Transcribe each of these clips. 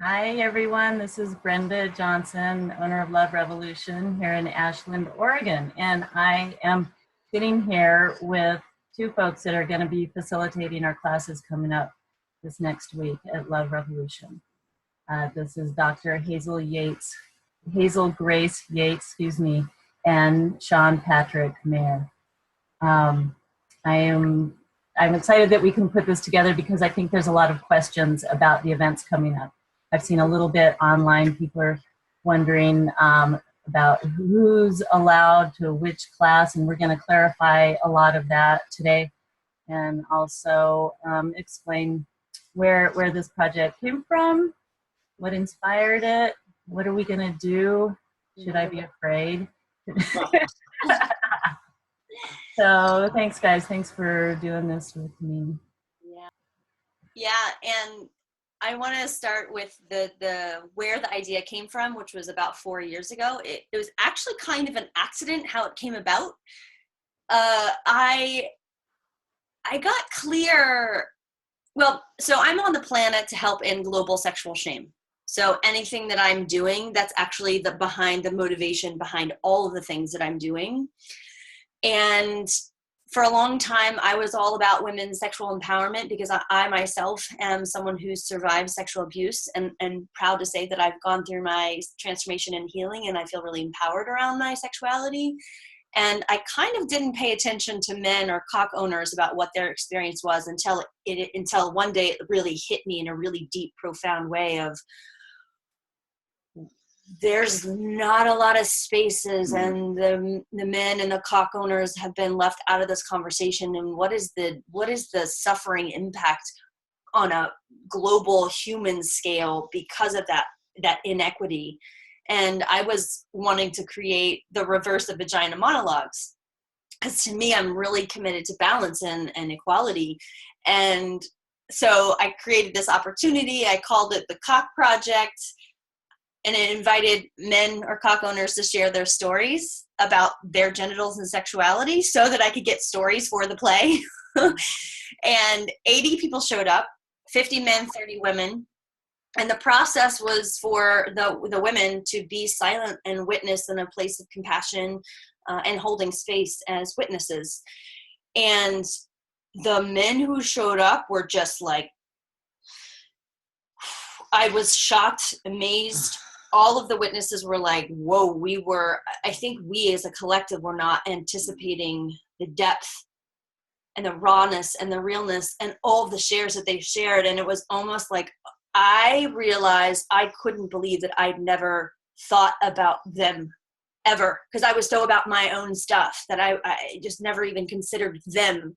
Hi, everyone. This is Brenda Johnson, owner of Love Revolution here in Ashland, Oregon. And I am sitting here with two folks that are going to be facilitating our classes coming up this next week at Love Revolution. This is Dr. Hazel Grace Yates, and Sean Patrick Maher. Um, I'm excited that we can put this together because I think there's a lot of questions about the events coming up. I've seen a little bit online. People are wondering about who's allowed to which class, and we're going to clarify a lot of that today, and also explain where this project came from, what inspired it, what are we going to do, should I be afraid? So thanks, guys. Thanks for doing this with me. Yeah, and I want to start with the where the idea came from, which was about 4 years ago. It was actually kind of an accident how it came about. I got clear. Well, so I'm on the planet to help end global sexual shame. So anything that I'm doing, that's actually the motivation behind all of the things that I'm doing. And for a long time, I was all about women's sexual empowerment because I myself am someone who survived sexual abuse and proud to say that I've gone through my transformation and healing, and I feel really empowered around my sexuality. And I kind of didn't pay attention to men or cock owners about what their experience was until one day it really hit me in a really deep, profound way of, there's not a lot of spaces, and the men and the cock owners have been left out of this conversation. And what is the suffering impact on a global human scale because of that inequity? And I was wanting to create the reverse of vagina monologues, because to me, I'm really committed to balance and equality. And so I created this opportunity. I called it the Cock Project. And it invited men or cock owners to share their stories about their genitals and sexuality so that I could get stories for the play. And 80 people showed up, 50 men, 30 women. And the process was for the women to be silent and witness in a place of compassion and holding space as witnesses. And the men who showed up were just like, I was shocked, amazed. All of the witnesses were like, whoa, I think we as a collective were not anticipating the depth and the rawness and the realness and all of the shares that they shared. And it was almost like I realized I couldn't believe that I'd never thought about them ever, because I was so about my own stuff that I just never even considered them.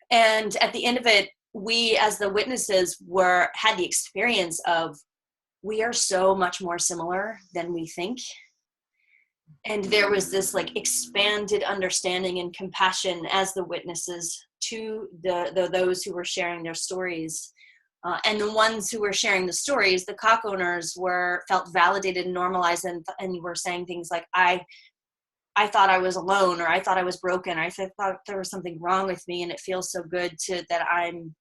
And at the end of it, we as the witnesses had the experience of, we are so much more similar than we think. And there was this like expanded understanding and compassion as the witnesses to those who were sharing their stories. And the ones who were sharing the stories, the cock owners, felt validated and normalized, and were saying things like, I thought I was alone, or I thought I was broken, or I thought there was something wrong with me, and it feels so good that I'm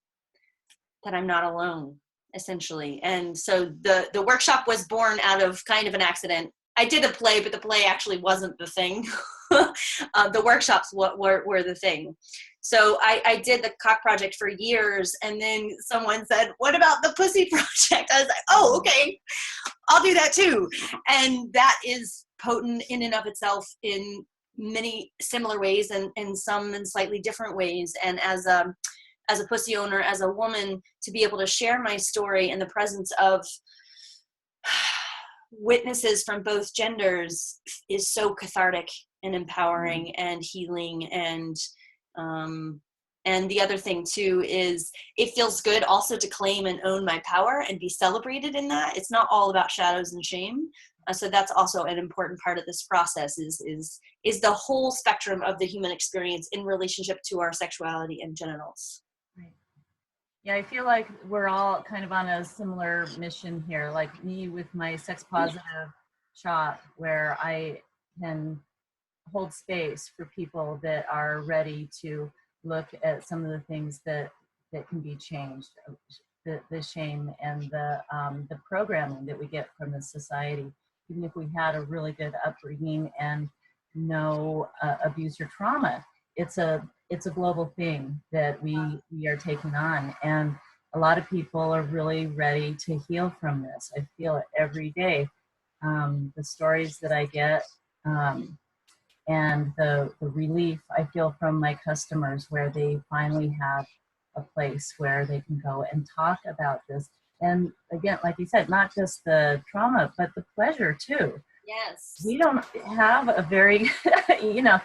not alone, essentially. And so the workshop was born out of kind of an accident. I did a play, but the play actually wasn't the thing. The workshops were the thing. So I did the Cock Project for years, and then someone said, what about the Pussy Project? I was like, oh, okay, I'll do that too. And that is potent in and of itself in many similar ways, and some in slightly different ways. And as a pussy owner, as a woman, to be able to share my story in the presence of witnesses from both genders is so cathartic and empowering and healing. And the other thing too is it feels good also to claim and own my power and be celebrated in that. It's not all about shadows and shame. So that's also an important part of this process is the whole spectrum of the human experience in relationship to our sexuality and genitals. Right. Yeah, I feel like we're all kind of on a similar mission here, like me with my sex positive shop, where I can hold space for people that are ready to look at some of the things that can be changed. the shame and the programming that we get from the society. Even if we had a really good upbringing and no abuse or trauma, it's a global thing that we are taking on, and a lot of people are really ready to heal from this. I feel it every day. The stories that I get, and the relief I feel from my customers, where they finally have a place where they can go and talk about this. And again, like you said, not just the trauma, but the pleasure too. Yes. We don't have a very, you know,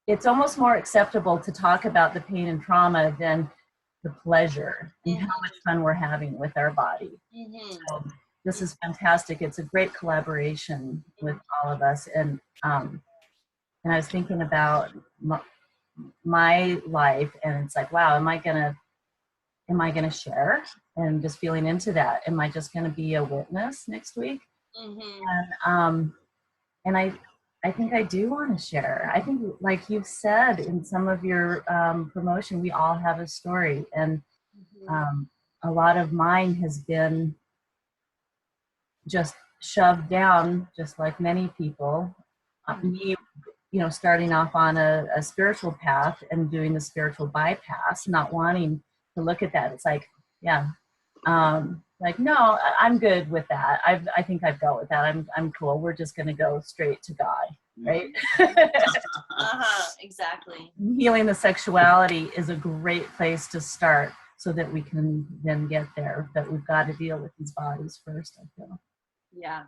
it's almost more acceptable to talk about the pain and trauma than the pleasure and how much fun we're having with our body. So this is fantastic. It's a great collaboration with all of us. And I was thinking about my life, and it's like, wow, am I gonna share? And just feeling into that. Am I just gonna be a witness next week? And I think I do want to share. I think, like you've said in some of your promotion, we all have a story, and a lot of mine has been just shoved down, just like many people. Me, you know, starting off on a spiritual path and doing the spiritual bypass, not wanting to look at that. It's like, yeah, like, no, I'm good with that. I think I've dealt with that. I'm cool. We're just going to go straight to God, right? Exactly. Healing the sexuality is a great place to start, so that we can then get there. But we've got to deal with these bodies first, I feel. Yeah.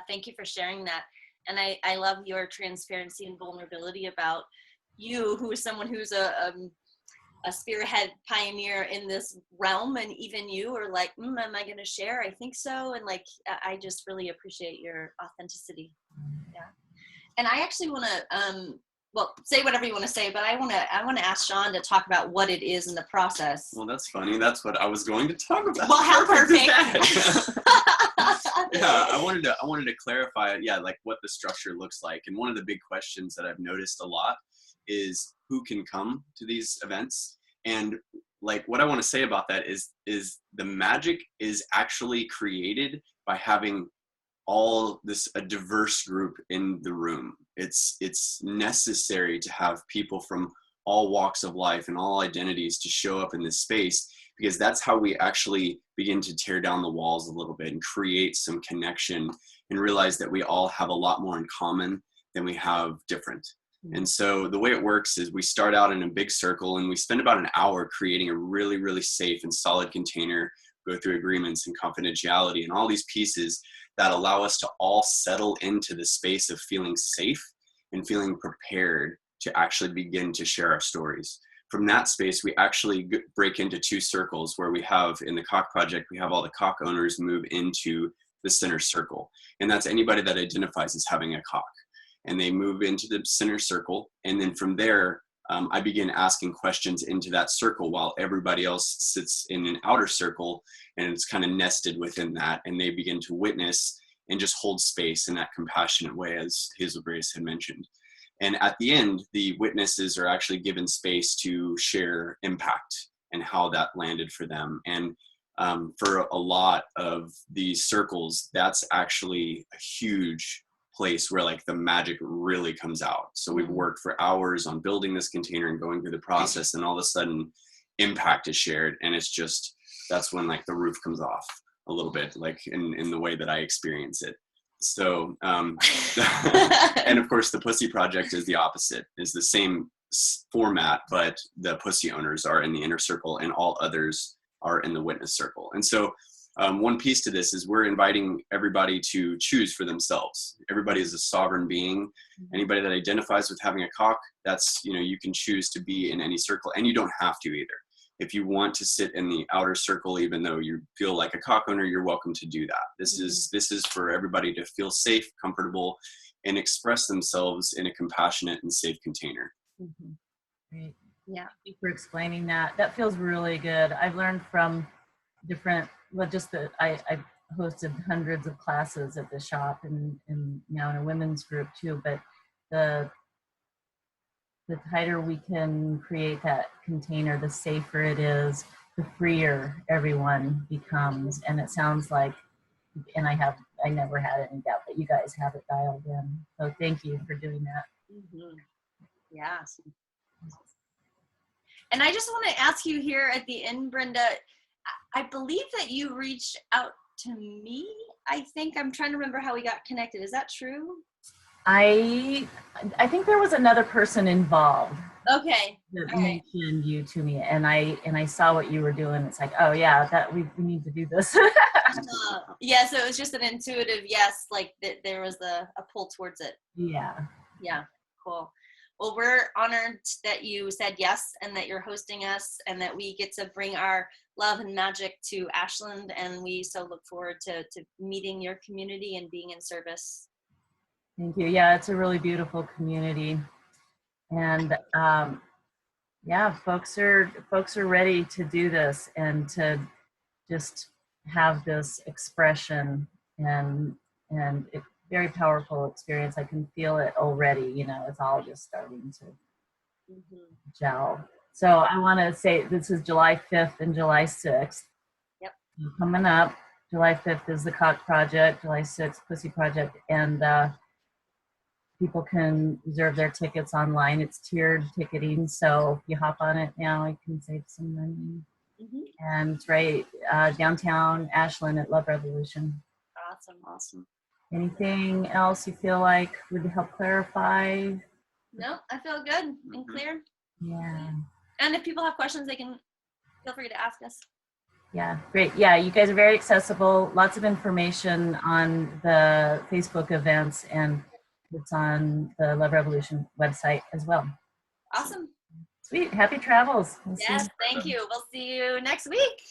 Thank you for sharing that. And I love your transparency and vulnerability about you, who is someone who's a spearhead pioneer in this realm, and even you are like, am I going to share? I think so. And like, I just really appreciate your authenticity. Yeah. And I actually want to, well, say whatever you want to say, but I want to ask Sean to talk about what it is in the process. Well, that's funny. That's what I was going to talk about. Well, how perfect. Yeah, I wanted to clarify, like what the structure looks like. And one of the big questions that I've noticed a lot is who can come to these events. And like what I want to say about that is the magic is actually created by having a diverse group in the room. It's necessary to have people from all walks of life and all identities to show up in this space, because that's how we actually begin to tear down the walls a little bit and create some connection and realize that we all have a lot more in common than we have different. And so the way it works is we start out in a big circle and we spend about an hour creating a really, really safe and solid container, go through agreements and confidentiality and all these pieces that allow us to all settle into the space of feeling safe and feeling prepared to actually begin to share our stories. From that space, we actually break into two circles where we have, in the Cock Project, we have all the cock owners move into the center circle. And that's anybody that identifies as having a cock. And they move into the center circle. And then from there, I begin asking questions into that circle while everybody else sits in an outer circle, and it's kind of nested within that. And they begin to witness and just hold space in that compassionate way, as Hazel Grace had mentioned. And at the end, the witnesses are actually given space to share impact and how that landed for them. And for a lot of these circles, that's actually a huge place where like the magic really comes out. So we've worked for hours on building this container and going through the process, and all of a sudden impact is shared. And it's just, that's when like the roof comes off a little bit, like in the way that I experience it. So, and of course the Pussy Project is the opposite, is the same format, but the pussy owners are in the inner circle and all others are in the witness circle. And so one piece to this is we're inviting everybody to choose for themselves. Everybody is a sovereign being. Anybody that identifies with having a cock, that's, you can choose to be in any circle, and you don't have to either. If you want to sit in the outer circle, even though you feel like a cock owner, you're welcome to do that. This is for everybody to feel safe, comfortable, and express themselves in a compassionate and safe container. Great. Yeah. Thank you for explaining that. That feels really good. I've learned from different, I've hosted hundreds of classes at the shop and now in a women's group too, but the tighter we can create that container, the safer it is, the freer everyone becomes. And it sounds like, and I never had any doubt that you guys have it dialed in. So thank you for doing that. Mm-hmm. Yeah. And I just want to ask you here at the end, Brenda, I believe that you reached out to me. I think I'm trying to remember how we got connected. Is that true? I think there was another person involved Okay. that All right. mentioned you to me, and I saw what you were doing. It's like, oh yeah, that we need to do this. Yeah, so it was just an intuitive yes, like there was a pull towards it. Yeah. Yeah, cool. Well, we're honored that you said yes and that you're hosting us and that we get to bring our love and magic to Ashland, and we so look forward to meeting your community and being in service. Thank you. Yeah, it's a really beautiful community, and yeah, folks are ready to do this and to just have this expression and it, very powerful experience. I can feel it already. You know, it's all just starting to gel. So I want to say this is July 5th and July 6th. Yep. Coming up, July 5th is the Cock Project, July 6th, Pussy Project, and people can reserve their tickets online. It's tiered ticketing, so if you hop on it now, you can save some money. And it's right downtown Ashland at Love Revolution. Awesome. Anything else you feel like would help clarify? No, I feel good and clear. Yeah. And if people have questions, they can feel free to ask us. Yeah, great. Yeah, you guys are very accessible. Lots of information on the Facebook events, and it's on the Love Revolution website as well. Awesome. Sweet. Happy travels. Yes, thank you. We'll see you next week.